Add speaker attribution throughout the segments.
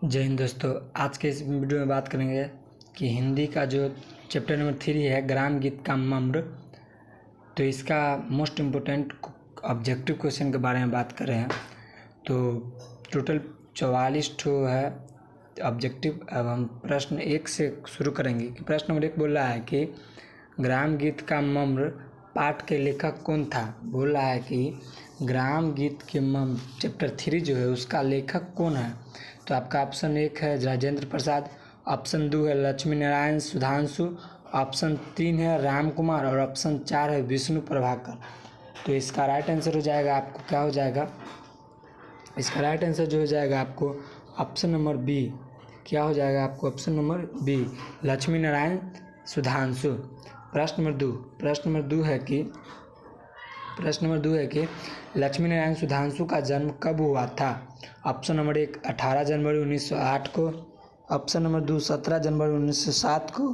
Speaker 1: जय हिंद दोस्तों। आज के इस वीडियो में बात करेंगे कि हिंदी का जो चैप्टर नंबर 3 है ग्राम गीत का मम्र, तो इसका मोस्ट इम्पोर्टेंट ऑब्जेक्टिव क्वेश्चन के बारे में बात कर रहे हैं। तो टोटल 44 ठो है ऑब्जेक्टिव। अब हम प्रश्न 1 से शुरू करेंगे कि प्रश्न नंबर 1 बोल रहा है कि ग्राम गीत का मम्र पाठ के लेखक कौन था। बोल रहा है कि ग्राम गीत के मम्र चैप्टर 3 जो है उसका लेखक कौन है। तो आपका ऑप्शन 1 है राजेंद्र प्रसाद, ऑप्शन 2 है लक्ष्मी नारायण सुधांशु, ऑप्शन 3 है राम कुमार और ऑप्शन 4 है विष्णु प्रभाकर। तो इसका राइट आंसर हो जाएगा आपको क्या हो जाएगा, इसका राइट आंसर जो हो जाएगा आपको ऑप्शन नंबर बी। क्या हो जाएगा आपको option number B, Lakshmi Narayan Sudhanshu. प्रश्न नंबर 2 है कि लक्ष्मी नारायण सुधांशु का जन्म कब हुआ था। ऑप्शन नंबर 1 18 जनवरी 1908 को, ऑप्शन नंबर 2 17 जनवरी 1907 को,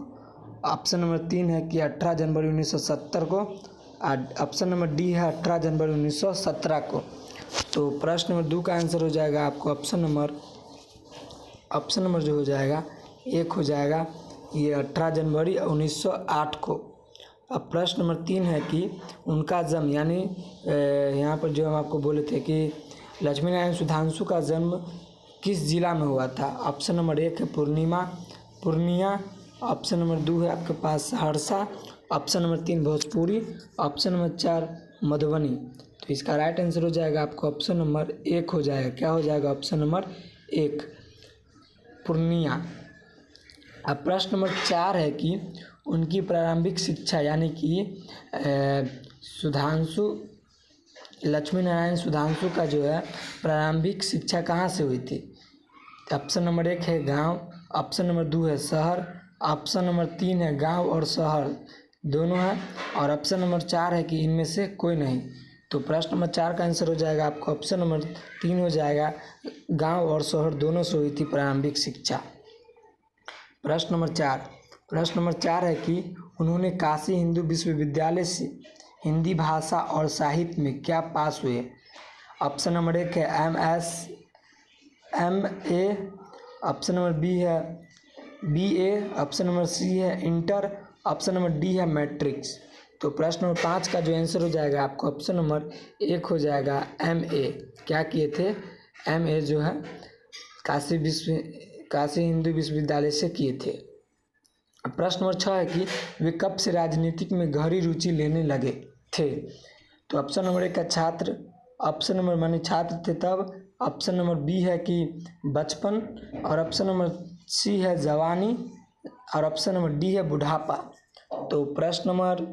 Speaker 1: ऑप्शन नंबर 3 है कि 18 जनवरी 1970 को, ऑप्शन नंबर डी है 18 जनवरी 1917 को। तो प्रश्न नंबर 2 का आंसर हो जाएगा आपको ऑप्शन नंबर जो हो जाएगा 1 हो जाएगा, ये 18 जनवरी 1908 को। अब प्रश्न नंबर 3 है कि उनका जन्म यानी यहाँ पर जो हम आपको बोले थे कि लक्ष्मी नारायण सुधांशु का जन्म किस जिला में हुआ था। ऑप्शन नंबर 1 है पूर्णिया, ऑप्शन नंबर 2 है आपके पास Saharsa, option number 3 Bhojpuri, option number 4 Madhubani. तो इसका राइट आंसर हो जाएगा आपको ऑप्शन नंबर 1 हो जाएगा। क्या हो जाएगा ऑप्शन नंबर 1 पूर्णिया। अब प्रश्न नंबर 4 है कि उनकी प्रारंभिक शिक्षा यानी कि लक्ष्मी नारायण सुधांशु का जो है प्रारंभिक शिक्षा कहाँ से हुई थी। ऑप्शन नंबर 1 है गांव, ऑप्शन नंबर 2 है शहर, ऑप्शन नंबर 3 है गांव और शहर दोनों है, और ऑप्शन नंबर 4 है कि इनमें से कोई नहीं। तो प्रश्न नंबर 4 का आंसर हो जाएगा आपको ऑप्शन नंबर 3 हो जाएगा, गांव और शहर दोनों से हुई थी प्रारंभिक शिक्षा। प्रश्न नंबर 4 है कि उन्होंने काशी हिंदू विश्वविद्यालय से हिंदी भाषा और साहित्य में क्या पास हुए। ऑप्शन नंबर 1 है MA, ऑप्शन नंबर बी है BA, ऑप्शन नंबर सी है इंटर, ऑप्शन नंबर डी है मैट्रिक्स। तो प्रश्न नंबर 5 का जो आंसर हो जाएगा आपको ऑप्शन नंबर 1 हो जाएगा MA। क्या किए थे, MA जो है काशी हिंदू विश्वविद्यालय से किए थे। प्रश्न नंबर 6 है कि वे कब से राजनीतिक में गहरी रुचि लेने लगे थे। तो ऑप्शन नंबर 1 का छात्र, ऑप्शन नंबर माने छात्र थे तब, ऑप्शन नंबर बी है कि बचपन, और ऑप्शन नंबर सी है जवानी, और ऑप्शन नंबर डी है बुढ़ापा। तो प्रश्न नंबर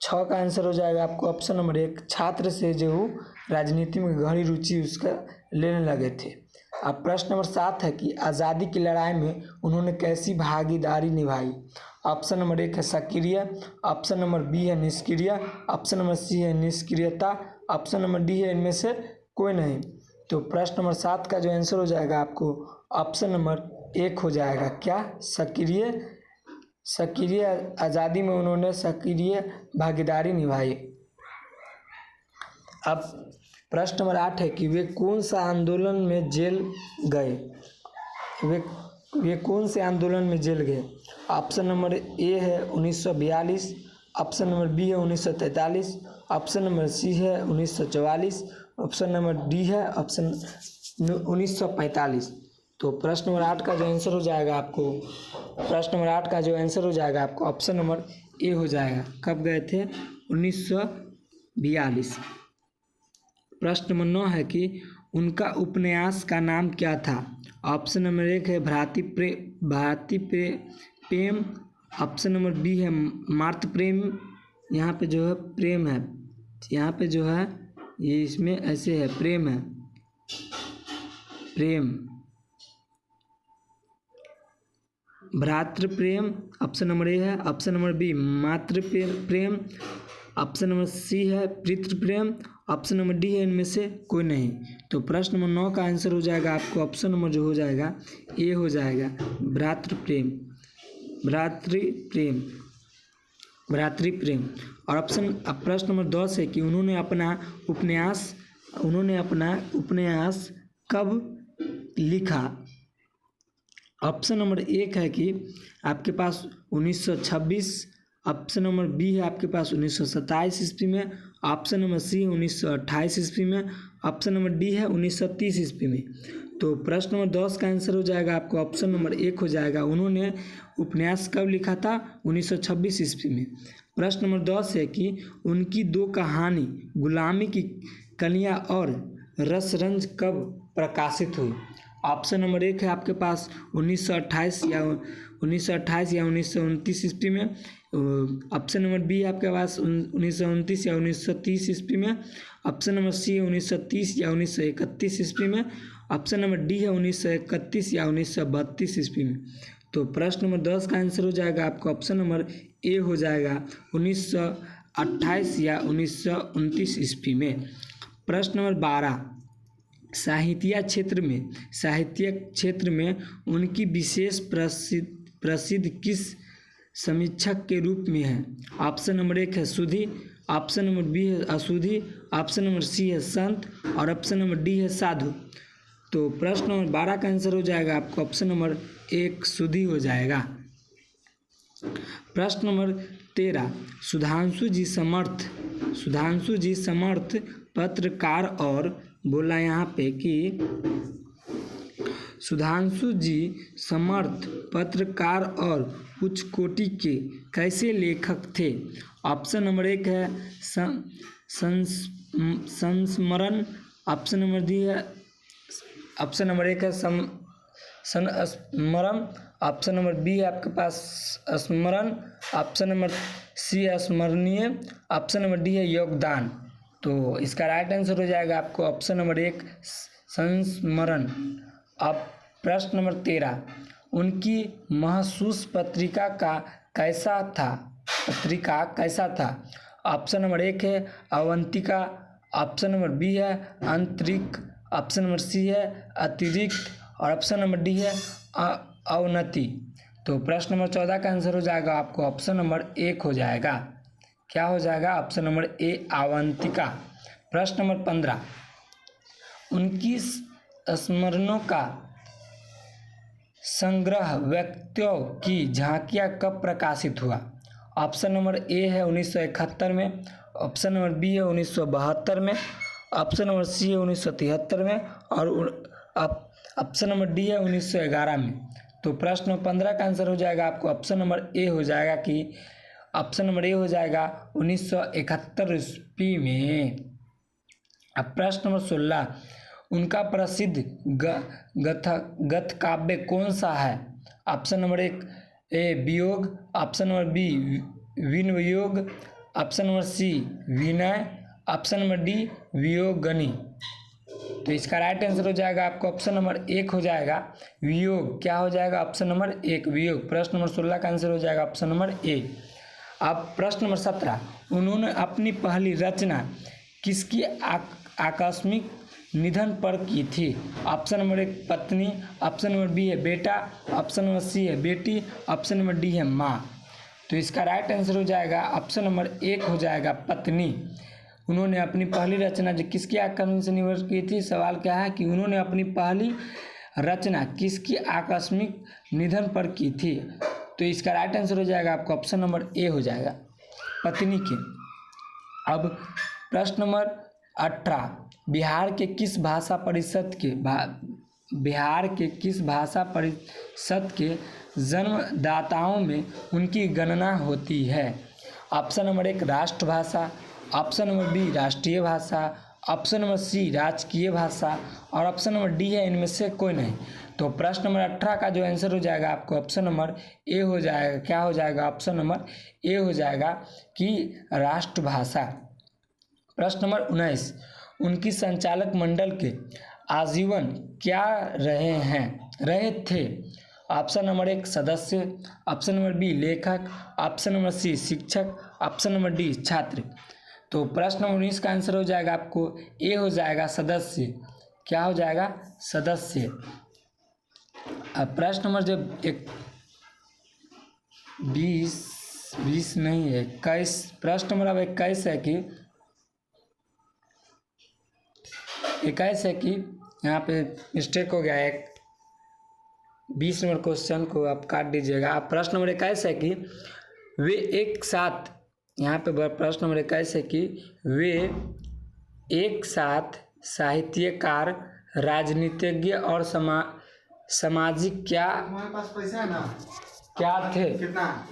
Speaker 1: 6 का आंसर हो जाएगा आपको ऑप्शन नंबर 1 छात्र से जो राजनीति में गहरी रुचि उसका लेने लगे थे। अब प्रश्न नंबर 7 है कि आज़ादी की लड़ाई में उन्होंने कैसी भागीदारी निभाई। ऑप्शन नंबर 1 है सक्रिय, ऑप्शन नंबर बी है निष्क्रिय, ऑप्शन नंबर सी है निष्क्रियता, ऑप्शन नंबर डी है इनमें से कोई नहीं। तो प्रश्न नंबर 7 का जो आंसर हो जाएगा आपको ऑप्शन नंबर 1 हो जाएगा, क्या सक्रिय आज़ादी में उन्होंने सक्रिय भागीदारी निभाई। अब प्रश्न नंबर 8 है कि वे कौन सा आंदोलन में जेल गए। वे कौन से आंदोलन में जेल गए। ऑप्शन नंबर ए है 1942, ऑप्शन नंबर बी है 1943, ऑप्शन नंबर सी है 1944, ऑप्शन नंबर डी है ऑप्शन 1945। तो प्रश्न नंबर 8 का जो आंसर हो जाएगा आपको ऑप्शन नंबर ए हो जाएगा। कब गए थे, 1942। प्रश्न नंबर 9 है कि उनका उपन्यास का नाम क्या था। ऑप्शन नंबर 1 है भारती प्रेम, ऑप्शन नंबर बी है मार्त प्रेम। यहाँ पे जो है प्रेम है, यहाँ पे जो है ये इसमें ऐसे है प्रेम है, प्रेम भ्रातृ प्रेम ऑप्शन नंबर ए है, ऑप्शन नंबर बी मातृ प्रेम, ऑप्शन नंबर सी है पितृ प्रेम, ऑप्शन नंबर डी है इनमें से कोई नहीं। तो प्रश्न नंबर 9 का आंसर हो जाएगा आपको ऑप्शन नंबर जो हो जाएगा ए हो जाएगा, भ्रातृ प्रेम। और अब प्रश्न नंबर 10 है कि उन्होंने अपना उपन्यास कब लिखा। ऑप्शन नंबर एक है कि आपके पास 1926, ऑप्शन नंबर बी है आपके पास 1927 ईस्वी में, ऑप्शन नंबर सी है 1928 ईस्वी में, ऑप्शन नंबर डी है 1930 ईस्वी में। तो प्रश्न नंबर 10 का आंसर हो जाएगा आपको ऑप्शन नंबर एक हो जाएगा। उन्होंने उपन्यास कब लिखा था? 1926 ईस्वी में। प्रश्न नंबर 10 है कि उनकी दो कहानी गुलामी की कलियां और रसरंज कब प्रकाशित हुई? ऑप्शन नंबर एक है आपके पास 1928 या 1929 ईस्वी में, ऑप्शन नंबर बी है आपके पास 1929 या 1930 ईस्वी में, ऑप्शन नंबर सी है 1930 या 1931 ईस्वी में, ऑप्शन नंबर डी है 1931 या 1932 ईस्वी में। तो प्रश्न नंबर 10 का आंसर हो जाएगा आपका ऑप्शन नंबर ए हो जाएगा 1928 या 1929 ईस्वी में। प्रश्न नंबर 12, साहित्य क्षेत्र में उनकी विशेष प्रसिद्ध किस समीक्षक के रूप में है? ऑप्शन नंबर एक है सुधि, ऑप्शन नंबर बी है अशुधि, ऑप्शन नंबर सी है संत और ऑप्शन नंबर डी है साधु। तो प्रश्न नंबर 12 का आंसर हो जाएगा आपको ऑप्शन नंबर एक सुधि हो जाएगा। प्रश्न नंबर 13, सुधांशु जी समर्थ पत्रकार और बोला यहाँ पे कि सुधांशु जी समर्थ पत्रकार और उच्च कोटि के कैसे लेखक थे? ऑप्शन नंबर एक है संस्मरण, ऑप्शन नंबर डी है ऑप्शन नंबर एक है संस्मरण, ऑप्शन नंबर बी है आपके पास स्मरण, ऑप्शन नंबर सी है स्मरणीय, ऑप्शन नंबर डी है योगदान। तो इसका राइट आंसर हो जाएगा आपको ऑप्शन नंबर एक संस्मरण। अब प्रश्न नंबर 13, उनकी महसूस पत्रिका कैसा था? ऑप्शन नंबर एक है अवंतिका, ऑप्शन नंबर बी है आंतरिक, ऑप्शन नंबर सी है अतिरिक्त और ऑप्शन नंबर डी है अवनति। तो प्रश्न नंबर 14 का आंसर हो जाएगा आपको ऑप्शन नंबर एक हो जाएगा। क्या हो जाएगा? Option number A Avantika. प्रश्न नंबर 15, उनकी स्मरणों का संग्रह व्यक्तियों की झांकियाँ कब प्रकाशित हुआ? ऑप्शन नंबर ए है 1971 में, ऑप्शन नंबर बी है 1972 में, ऑप्शन नंबर सी है 1973 में और ऑप्शन नंबर डी है 1911 में। तो प्रश्न नंबर 15 का आंसर हो जाएगा आपको ऑप्शन नंबर ए हो जाएगा कि ऑप्शन नंबर ए हो जाएगा 1971 ईस्वी में। अब प्रश्न नंबर 16, उनका प्रसिद्ध गद्य काव्य कौन सा है? ऑप्शन नंबर एक ए वियोग, ऑप्शन नंबर बी विनयोग, ऑप्शन नंबर सी विनय, ऑप्शन नंबर डी वियोगनी। तो इसका राइट आंसर हो जाएगा आपको ऑप्शन नंबर एक हो जाएगा वियोग। क्या हो जाएगा? ऑप्शन नंबर एक वियोग। प्रश्न नंबर 16 का आंसर हो जाएगा ऑप्शन नंबर ए। अब प्रश्न नंबर 17, उन्होंने अपनी पहली रचना किसकी आकस्मिक निधन पर की थी? ऑप्शन नंबर एक पत्नी, ऑप्शन नंबर बी है बेटा, ऑप्शन नंबर सी है बेटी, ऑप्शन नंबर डी है माँ। तो इसका राइट आंसर हो जाएगा ऑप्शन नंबर एक हो जाएगा पत्नी। उन्होंने अपनी पहली रचना जो किसकी आकस्मिक से निधन की थी? सवाल क्या है कि उन्होंने अपनी पहली रचना किसकी आकस्मिक निधन पर की थी? तो इसका राइट आंसर हो जाएगा आपको ऑप्शन नंबर ए हो जाएगा पत्नी के। अब प्रश्न नंबर 18, बिहार के किस भाषा परिषद के जन्मदाताओं में उनकी गणना होती है? ऑप्शन नंबर एक राष्ट्रभाषा, ऑप्शन नंबर बी राष्ट्रीय भाषा, ऑप्शन नंबर सी राजकीय भाषा और ऑप्शन नंबर डी है इनमें से कोई नहीं। तो प्रश्न नंबर 18 का जो आंसर हो जाएगा आपको ऑप्शन नंबर ए हो जाएगा। क्या हो जाएगा? ऑप्शन नंबर ए हो जाएगा कि राष्ट्रभाषा। प्रश्न नंबर 19, उनकी संचालक मंडल के आजीवन क्या रहे थे? ऑप्शन नंबर एक सदस्य, ऑप्शन नंबर बी लेखक, ऑप्शन नंबर सी शिक्षक, ऑप्शन नंबर डी छात्र। तो प्रश्न नंबर 19 का आंसर हो जाएगा आपको ए हो जाएगा सदस्य। क्या हो जाएगा? सदस्य। अब प्रश्न नंबर जो 20 नहीं है 21, प्रश्न नंबर अब 21 है कि यहाँ पे मिस्टेक हो गया है। 20 नंबर क्वेश्चन को आप काट दीजिएगा। आप प्रश्न नंबर 21 है कि वे एक साथ, यहाँ पे प्रश्न नंबर 21 है कि वे एक साथ साहित्यकार, राजनीतिज्ञ और सामाजिक
Speaker 2: तुम्हारे पास पैसा है ना?
Speaker 1: क्या थे?
Speaker 2: कितना?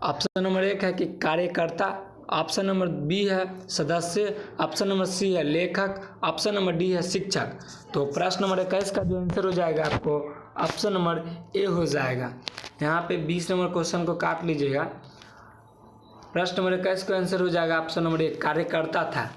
Speaker 1: ऑप्शन नंबर 1 है कि कार्यकर्ता, ऑप्शन नंबर बी है सदस्य, ऑप्शन नंबर सी है लेखक, ऑप्शन नंबर डी है शिक्षक। तो प्रश्न नंबर 21 का जो आंसर हो जाएगा आपको ऑप्शन नंबर ए हो जाएगा। यहाँ पे 20 नंबर क्वेश्चन को काट लीजिएगा। प्रश्न नंबर 21 का आंसर हो जाएगा ऑप्शन नंबर ए, कार्यकर्ता था।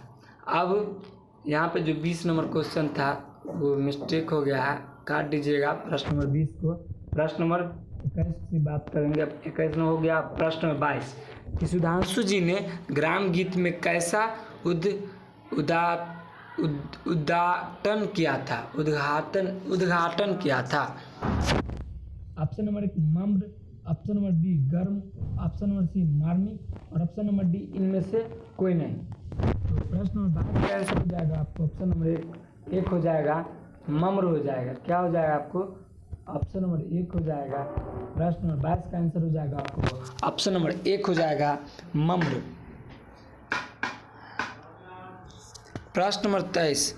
Speaker 1: अब यहाँ पे जो 20 नंबर क्वेश्चन था वो मिस्टेक हो गया है, काट दीजिएगा प्रश्न नंबर 20 को। प्रश्न नंबर 21 की बात करेंगे। 21 में हो गया प्रश्न नंबर 22 कि सुधांशु जी ने ग्राम गीत में कैसा उद्घाटन किया था? उद्घाटन किया था। ऑप्शन नंबर 1 मम्र, ऑप्शन नंबर बी गर्म, ऑप्शन नंबर सी मार्मिक और ऑप्शन नंबर डी इनमें से कोई नहीं। तो प्रश्न नंबर 22 का आंसर हो जाएगा आपको ऑप्शन नंबर 1 हो जाएगा, मम्र हो जाएगा। क्या हो जाएगा आपको? ऑप्शन नंबर 1 हो जाएगा। प्रश्न नंबर 22 का आंसर हो जाएगा आपको ऑप्शन नंबर 1 हो जाएगा, मम्र। प्रश्न नंबर 23,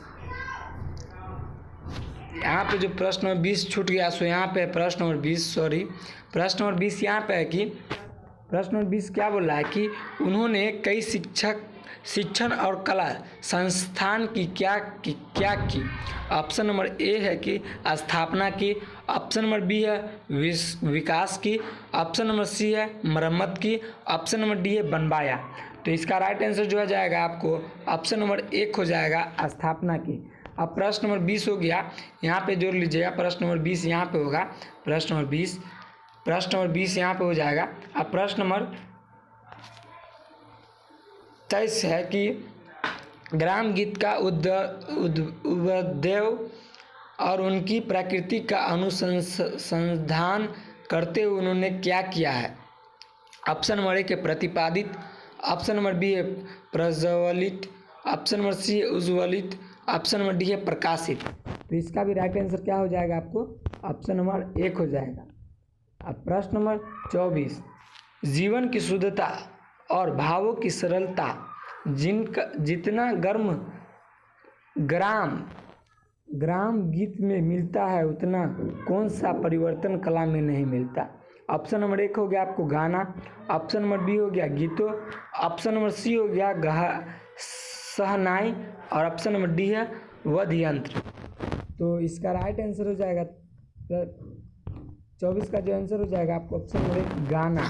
Speaker 1: यहाँ पे जो प्रश्न नंबर 20 छूट गया सो यहाँ पे प्रश्न नंबर 20 प्रश्न नंबर 20 यहाँ पे है कि प्रश्न नंबर 20 क्या बोल रहा है कि उन्होंने कई शिक्षण और कला संस्थान की क्या की? ऑप्शन नंबर ए है कि स्थापना की, ऑप्शन नंबर बी है विकास की, ऑप्शन नंबर सी है मरम्मत की, ऑप्शन नंबर डी है बनवाया। तो इसका राइट आंसर जो हो जाएगा आपको ऑप्शन नंबर 1 हो जाएगा, स्थापना की। अब प्रश्न नंबर 20 हो गया, यहाँ पे जोड़ लीजिएगा। प्रश्न नंबर 20 यहाँ पे होगा, प्रश्न नंबर 20 यहाँ पे हो जाएगा। अब प्रश्न नंबर 23 है कि ग्राम गीत का उद्भव और उनकी प्रकृति का अनुसंधान करते हुए उन्होंने क्या किया है? ऑप्शन नंबर 1 है प्रतिपादित, ऑप्शन नंबर बी है प्रज्वलित, ऑप्शन नंबर सी है उज्ज्वलित, ऑप्शन नंबर डी है प्रकाशित। तो इसका भी राइट आंसर क्या हो जाएगा आपको? ऑप्शन नंबर 1 हो जाएगा। अब प्रश्न नंबर 24, जीवन की शुद्धता और भावों की सरलता जितना ग्राम गीत में मिलता है उतना कौन सा परिवर्तन कला में नहीं मिलता? ऑप्शन नंबर 1 हो गया आपको गाना, ऑप्शन नंबर बी हो गया गीतों, ऑप्शन नंबर सी हो गया सहनाई और ऑप्शन नंबर डी है वाद्य यंत्र। तो इसका राइट आंसर हो जाएगा 24 का जो आंसर हो जाएगा आपको ऑप्शन नंबर 1 गाना।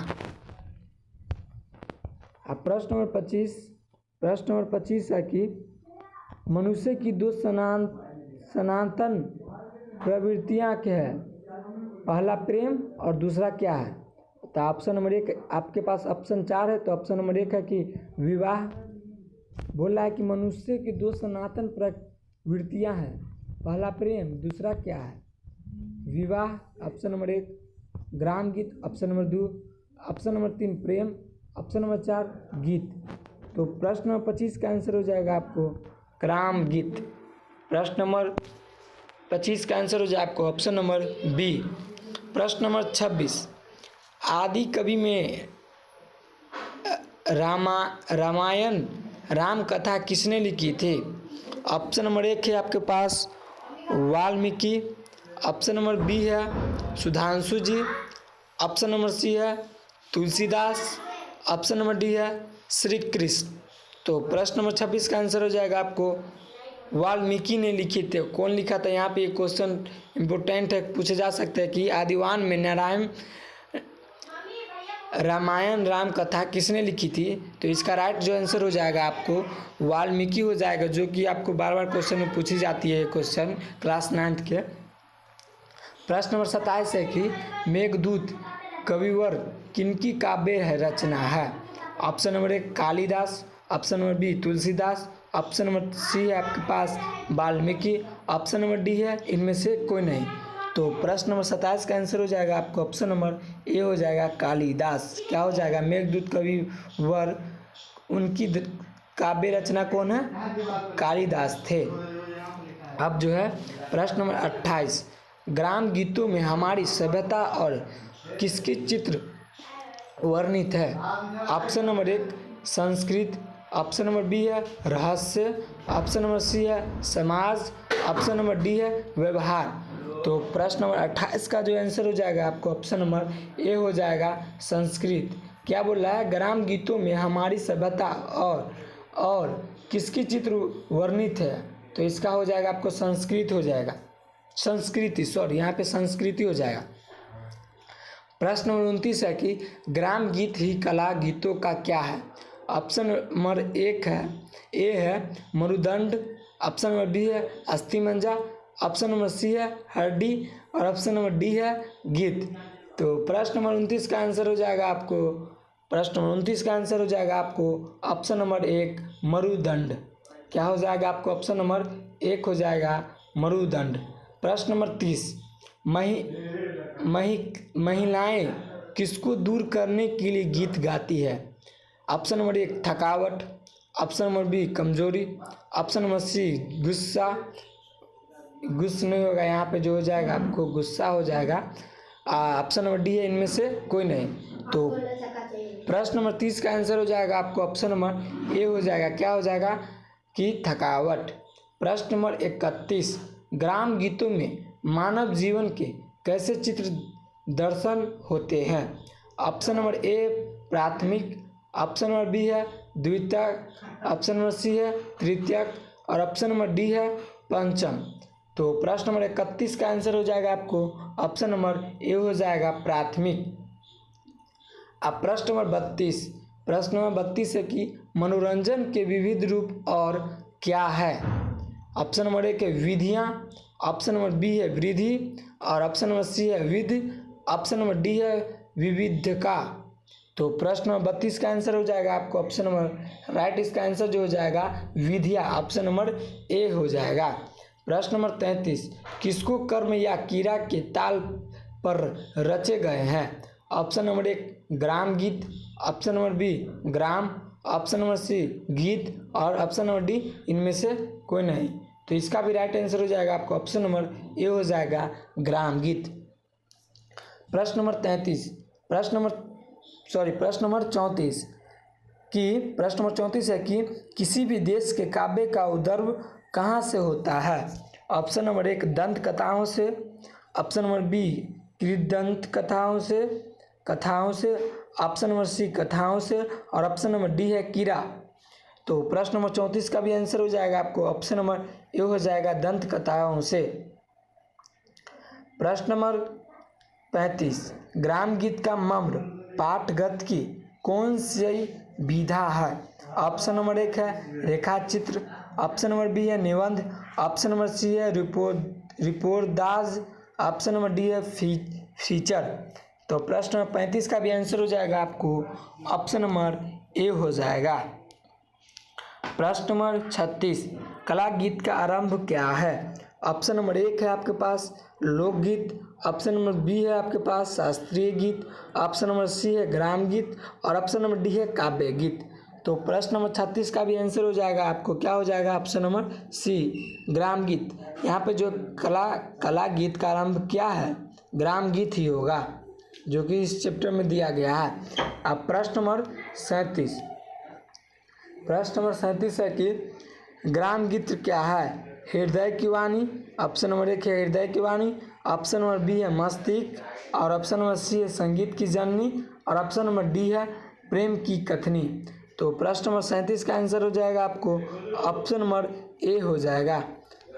Speaker 1: अब प्रश्न नंबर 25 है कि मनुष्य की दो सनातन प्रवृत्तियां क्या है? पहला प्रेम और दूसरा क्या है? तो ऑप्शन नंबर 1 आपके पास ऑप्शन 4 है, तो ऑप्शन नंबर 1 है कि विवाह। बोल रहा है कि मनुष्य की दो सनातन प्रवृत्तियां हैं, पहला प्रेम, दूसरा क्या है? विवाह। ऑप्शन नंबर 1 ग्राम गीत, ऑप्शन नंबर 2, ऑप्शन नंबर 3 प्रेम, ऑप्शन नंबर 4 गीत। तो प्रश्न नंबर 25 का आंसर हो जाएगा आपको ग्राम गीत। प्रश्न नंबर 25 का आंसर हो जाएगा आपको ऑप्शन नंबर बी। प्रश्न नंबर 26, आदि कवि में रामायण राम कथा किसने लिखी थी? ऑप्शन नंबर 1 है आपके पास वाल्मीकि, ऑप्शन नंबर बी है सुधांशु जी, ऑप्शन नंबर सी है तुलसीदास, ऑप्शन नंबर डी है श्री कृष्ण। तो प्रश्न नंबर 26 का आंसर हो जाएगा आपको वाल्मीकि ने लिखे थे। कौन लिखा था? यहाँ पे एक क्वेश्चन इम्पोर्टेंट है, पूछे जा सकते हैं कि आदिवान में रामायण राम कथा किसने लिखी थी? तो इसका राइट जो आंसर हो जाएगा आपको वाल्मीकि हो जाएगा, जो कि आपको बार बार क्वेश्चन में पूछी जाती है क्वेश्चन क्लास 9th के। प्रश्न नंबर 27 है कि मेघदूत कविवर किनकी काव्य है रचना है? Option number 1 Kalidas, option number B Tulsidas, option number C है आपके पास वाल्मीकि, ऑप्शन नंबर डी है इनमें से कोई नहीं। तो प्रश्न नंबर 27 का आंसर हो जाएगा आपको ऑप्शन नंबर ए हो जाएगा कालिदास। क्या हो जाएगा? मेघदूत कविवर उनकी काव्य रचना कौन है? कालिदास थे। अब जो है प्रश्न नंबर 28, ग्राम गीतों में हमारी सभ्यता और किसके चित्र वर्णित है? Option number 1 Sanskrit, option number B है रहस्य, ऑप्शन नंबर सी है समाज, ऑप्शन नंबर डी है व्यवहार। तो प्रश्न नंबर 28 का जो आंसर हो जाएगा आपको ऑप्शन नंबर ए हो जाएगा संस्कृत। क्या बोल रहा है? ग्राम गीतों में हमारी सभ्यता और किसकी चित्र वर्णित है? तो इसका हो जाएगा आपको संस्कृत हो जाएगा, संस्कृति, सॉरी यहाँ पे संस्कृति हो जाएगा। प्रश्न नंबर 29 है कि ग्राम गीत ही कला गीतों का क्या है? ऑप्शन नंबर 1 है ए है मरुदंड, ऑप्शन नंबर बी है अस्थिमंजा, ऑप्शन नंबर सी है हरडी और ऑप्शन नंबर डी है गीत। तो प्रश्न नंबर 29 का आंसर हो जाएगा आपको, प्रश्न नंबर 29 का आंसर हो जाएगा आपको ऑप्शन नंबर 1 मरुदंड। क्या हो जाएगा आपको? ऑप्शन नंबर 1 हो जाएगा मरुदंड। प्रश्न नंबर 30 महिलाएं किसको दूर करने के लिए गीत गाती है? ऑप्शन नंबर 1 थकावट, ऑप्शन नंबर बी कमजोरी, ऑप्शन नंबर सी गुस्सा, गुस्सा नहीं होगा यहाँ पे, जो हो जाएगा आपको गुस्सा हो जाएगा, ऑप्शन नंबर डी है इनमें से कोई नहीं। तो प्रश्न नंबर 30 का आंसर हो जाएगा आपको ऑप्शन नंबर ए हो जाएगा। क्या हो जाएगा कि थकावट। प्रश्न नंबर 31 ग्राम गीतों में मानव जीवन के कैसे चित्र दर्शन होते हैं? ऑप्शन नंबर ए प्राथमिक, ऑप्शन नंबर बी है द्वितीयक, ऑप्शन नंबर सी है तृतीयक और ऑप्शन नंबर डी है पंचम। तो प्रश्न नंबर 31 का आंसर हो जाएगा आपको ऑप्शन नंबर ए हो जाएगा प्राथमिक। अब प्रश्न नंबर 32 है कि मनोरंजन के विविध रूप और क्या है? ऑप्शन नंबर 1 है विधियाँ, ऑप्शन नंबर बी है वृद्धि और ऑप्शन नंबर सी है विधि, ऑप्शन नंबर डी है विविधता। तो प्रश्न नंबर 32 का आंसर हो जाएगा आपको ऑप्शन नंबर राइट, इसका आंसर जो हो जाएगा विधिया, ऑप्शन नंबर ए हो जाएगा। प्रश्न नंबर 33 किसको कर्म या कीड़ा के ताल पर रचे गए हैं? ऑप्शन नंबर 1 ग्राम गीत, ऑप्शन नंबर बी ग्राम, ऑप्शन नंबर सी गीत और ऑप्शन नंबर डी इनमें से कोई नहीं। तो इसका भी राइट आंसर हो जाएगा आपको ऑप्शन नंबर ए हो जाएगा ग्राम गीत। प्रश्न नंबर 34 है कि किसी भी देश के काव्य का उद्भव कहाँ से होता है? ऑप्शन नंबर 1 दंत कथाओं से, ऑप्शन नंबर बी कृदंत कथाओं से, ऑप्शन नंबर सी कथाओं से और ऑप्शन नंबर डी है कीड़ा। तो प्रश्न नंबर 34 का भी आंसर हो जाएगा आपको ऑप्शन नंबर ए हो जाएगा दंत कथाओं से। प्रश्न नंबर 35 ग्राम गीत का मम्र पाठगत की कौन सी विधा है? ऑप्शन नंबर 1 है रेखा चित्र, ऑप्शन नंबर बी है निबंध, ऑप्शन नंबर सी है रिपोर्टाज, ऑप्शन नंबर डी है फीचर। तो प्रश्न नंबर 35 का भी आंसर हो जाएगा आपको ऑप्शन नंबर ए हो जाएगा। प्रश्न नंबर 36 कला गीत का आरंभ क्या है? ऑप्शन नंबर 1 है आपके पास लोकगीत, ऑप्शन नंबर बी है आपके पास शास्त्रीय गीत, ऑप्शन नंबर सी है ग्राम गीत और ऑप्शन नंबर डी है काव्य गीत। तो प्रश्न नंबर 36 का भी आंसर हो जाएगा आपको क्या हो जाएगा ऑप्शन नंबर सी ग्राम गीत। यहाँ पे जो कला गीत का आरंभ क्या है? ग्राम गीत ही होगा, जो कि इस चैप्टर में दिया गया है। अब प्रश्न नंबर 37 है कि ग्राम गीत क्या है? हृदय की वाणी, ऑप्शन नंबर 1 है हृदय की वाणी, ऑप्शन नंबर बी है मस्तिष्क और ऑप्शन नंबर सी है संगीत की जननी और ऑप्शन नंबर डी है प्रेम की कथनी। तो प्रश्न नंबर 37 का आंसर हो जाएगा आपको ऑप्शन नंबर ए हो जाएगा,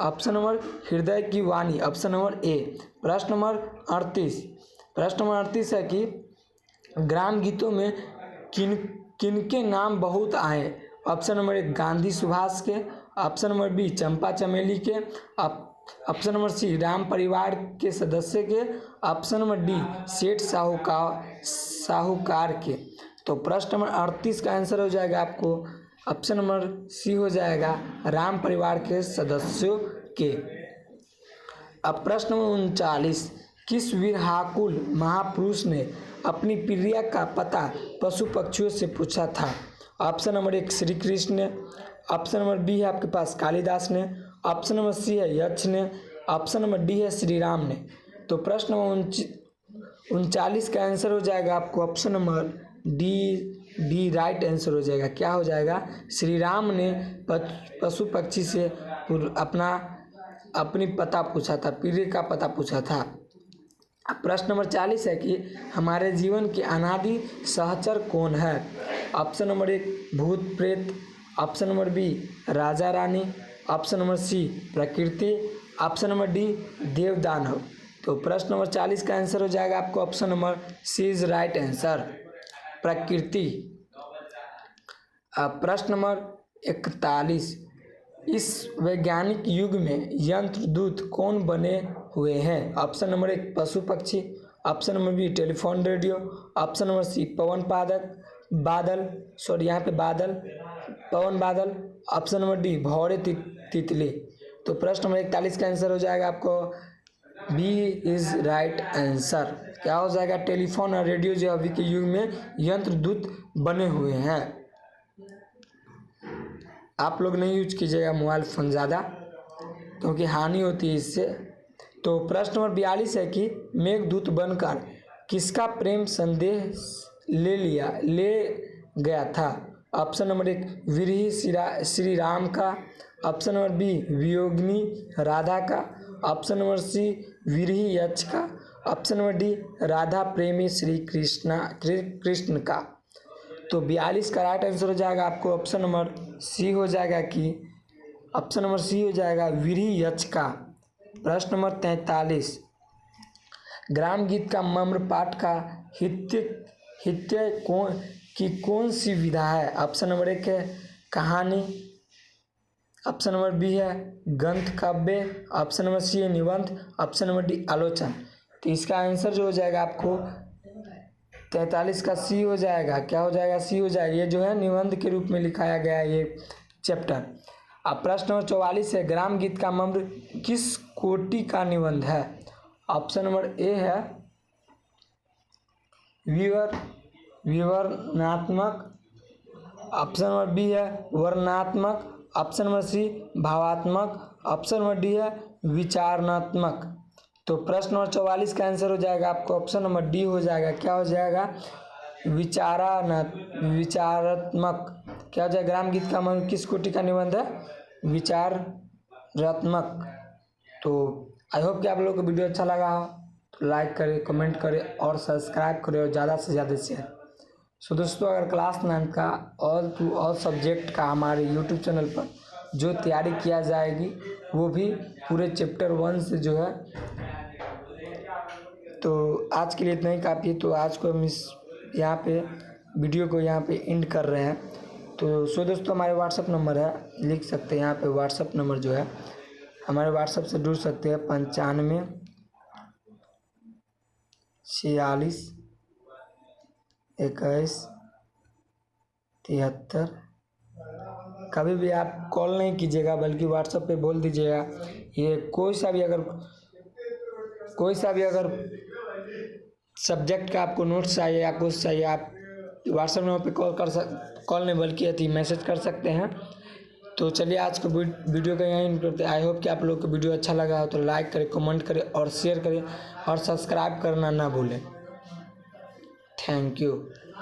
Speaker 1: ऑप्शन नंबर हृदय की वाणी, ऑप्शन नंबर ए। प्रश्न नंबर 38 है कि ग्राम गीतों में किनके नाम बहुत आए? ऑप्शन नंबर 1 गांधी सुभाष के, ऑप्शन नंबर बी चंपा चमेली के, ऑप्शन नंबर सी राम परिवार के सदस्य के, ऑप्शन नंबर डी सेठ साहूकार के। तो प्रश्न नंबर 38 का आंसर हो जाएगा आपको ऑप्शन नंबर सी हो जाएगा राम परिवार के सदस्यों के। अब प्रश्न नंबर 39 किस वीरहाकुल महापुरुष ने अपनी प्रिया का पता पशु पक्षियों से पूछा था? ऑप्शन नंबर 1 श्री कृष्ण ने, ऑप्शन नंबर बी है आपके पास कालिदास ने, ऑप्शन नंबर सी है यक्ष ने ऑप्शन नंबर डी है श्री राम ने। तो प्रश्न नंबर 39 का आंसर हो जाएगा आपको option number D right answer हो जाएगा। क्या हो जाएगा? श्री राम ने पशु पक्षी से अपनी पता पूछा था, पीढ़ी का पता पूछा था। प्रश्न नंबर 40 है कि हमारे जीवन के अनादि सहचर कौन है? ऑप्शन नंबर 1 भूत प्रेत, option number B Raja Rani, option number सी प्रकृति, ऑप्शन नंबर डी देव दानव। तो प्रश्न नंबर 40 का आंसर हो जाएगा आपको option number C is right answer, प्रकृति। प्रश्न नंबर 41, इस वैज्ञानिक युग में यंत्र दूत कौन बने हुए हैं? ऑप्शन नंबर 1 पशु पक्षी, option number B telephone radio, option number C पवन बादल, ऑप्शन नंबर डी भौरे तितली। तो प्रश्न नंबर 41 का आंसर हो जाएगा आपको बी इज राइट आंसर। क्या हो जाएगा? टेलीफोन और रेडियो जो अभी के युग में यंत्र दूत बने हुए हैं। आप लोग नहीं यूज कीजिएगा मोबाइल फ़ोन ज़्यादा, क्योंकि हानि होती है इससे। तो प्रश्न नंबर 42 है कि मेघदूत बनकर किसका प्रेम संदेश ले गया था? ऑप्शन नंबर 1 विरही श्री राम का, ऑप्शन नंबर बी वियोगिनी राधा का, ऑप्शन नंबर सी विरही यक्ष का, ऑप्शन नंबर डी राधा प्रेमी श्री कृष्ण का। तो 42 का राइट आंसर हो जाएगा आपको ऑप्शन नंबर सी हो जाएगा कि ऑप्शन नंबर सी हो जाएगा विरही यक्ष का। प्रश्न नंबर 43, ग्राम गीत का मम्र पाठ का हित्य कौन सी विधा है? ऑप्शन नंबर 1 है कहानी, ऑप्शन नंबर बी है ग्रंथ काव्य, ऑप्शन नंबर सी है निबंध, ऑप्शन नंबर डी आलोचना। तो इसका आंसर जो हो जाएगा आपको 43 का सी हो जाएगा। क्या हो जाएगा? सी हो जाएगा। ये जो है निबंध के रूप में लिखाया गया है ये चैप्टर। अब प्रश्न नंबर 44 है ग्राम गीत का मम्र किस कोटि का निबंध है? ऑप्शन नंबर ए है विवरणात्मक, ऑप्शन नंबर बी है वर्णनात्मक, ऑप्शन नंबर सी भावात्मक, ऑप्शन नंबर डी है विचारणात्मक। तो प्रश्न नंबर 44 का आंसर हो जाएगा आपको ऑप्शन नंबर डी हो जाएगा। क्या हो जाएगा? विचारात्मक। क्या हो जाएगा? ग्राम गीत का मम्र किस कोटि का निबंध है? विचारात्मक। तो आई होप कि आप लोगों को वीडियो अच्छा लगा हो, तो लाइक करें, कमेंट करें और सब्सक्राइब करें और ज़्यादा से ज़्यादा शेयर। सो दोस्तों, अगर क्लास 9 का ऑल टू ऑल सब्जेक्ट का हमारे यूट्यूब चैनल पर जो तैयारी किया जाएगी वो भी पूरे चैप्टर 1 से जो है, तो आज के लिए इतना ही काफ़ी है। तो आज को हम यहाँ पे वीडियो को यहाँ पे एंड कर रहे हैं। तो सो दोस्तों, हमारे व्हाट्सअप नंबर है, लिख सकते हैं यहाँ पे व्हाट्सअप नंबर जो है, हमारे व्हाट्सअप से जुड़ सकते हैं 95 46 21 73। कभी भी आप कॉल नहीं कीजिएगा, बल्कि व्हाट्सएप पे बोल दीजिएगा। ये कोई सा भी अगर सब्जेक्ट का आपको नोट्स चाहिए या कुछ चाहिए, आप व्हाट्सएप नंबर पे कॉल नहीं बल्कि मैसेज कर सकते हैं। तो चलिए आज को वीडियो का यहीं एंड करते हैं। आई होप कि आप लोग को वीडियो अच्छा लगा हो तो लाइक करें, कमेंट करें और शेयर करें और सब्सक्राइब करना ना भूलें। Thank you.